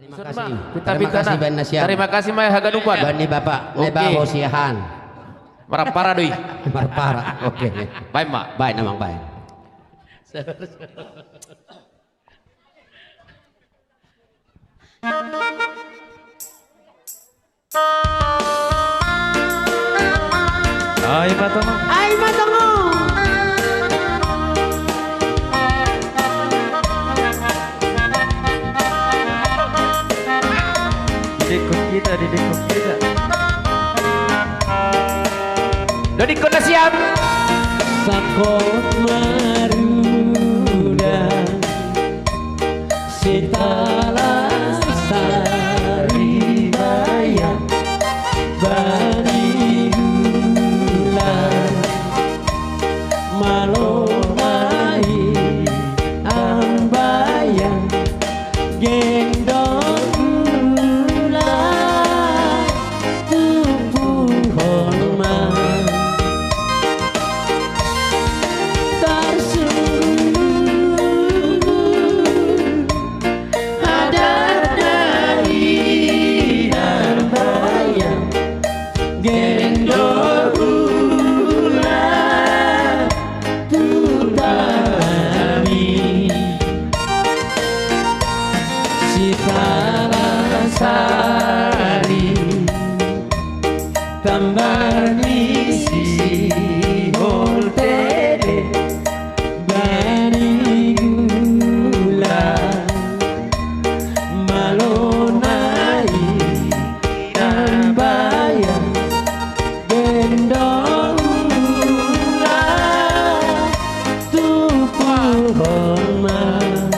Terima kasih. Terima kasih Ben Nasiam. Terima kasih Maya Haganupan. Bani Bapak, Neba Hosiahan. Marapara doi. Marpara. Oke. Baik, Mak. Baik namang baik. Ayo Matongo. Ay, Matongo. Didikut kita. Dodikut Nasiam. Sakot maruda Sitala sari baya Bani gula Malonai ambaya Gendong gula Tubuh hormat Sari gambar misi voltere bani gula malonai dan bayang gendong gula tubuh hormat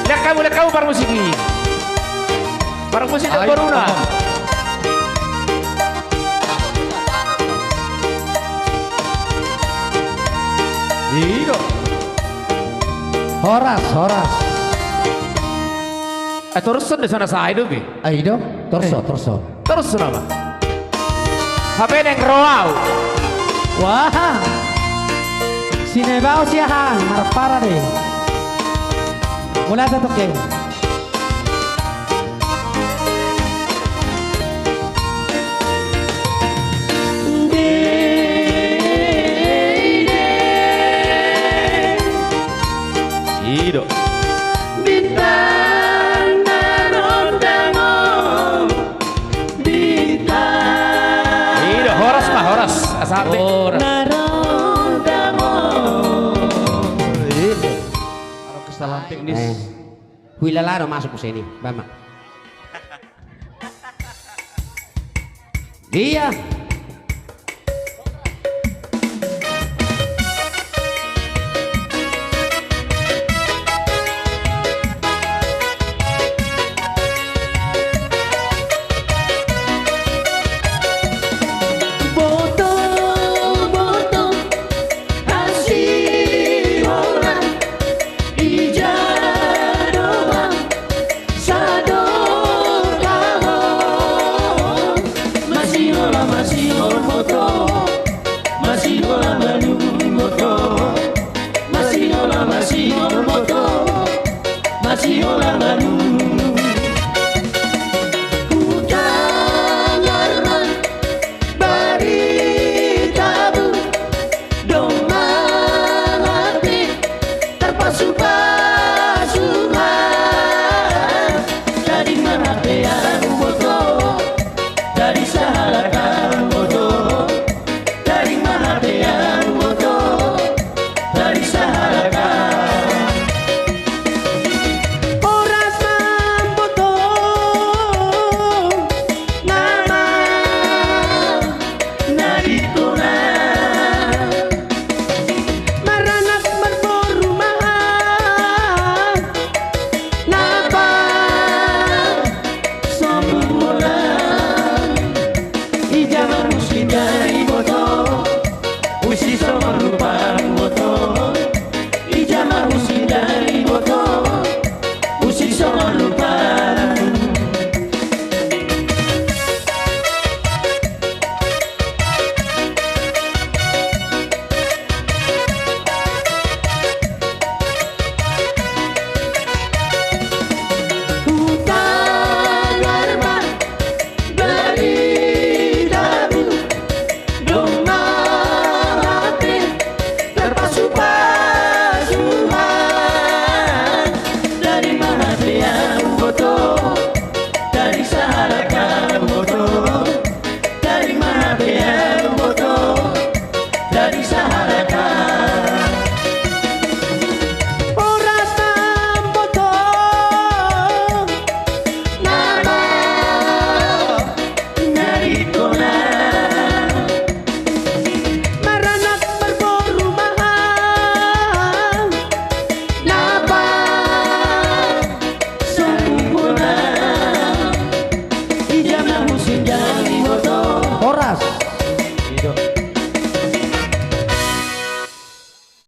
Lihat kamu para musik ini. Para musik dan Boruna. Iya. Horas. Terus di sana saya itu bi. Aido, torso. Terus nama. HP yang roau. Wah. Sinebao siahan, marpara deh. Mula sa toke. Ido. Bintang narondamo. Bintang. Ido, horas. Asabe. Narondamo. Kesalahan teknis. Wilalaro masuk ke sini, Bama. Dia. Masihola manumoto, Masihola moto, Masihola manu.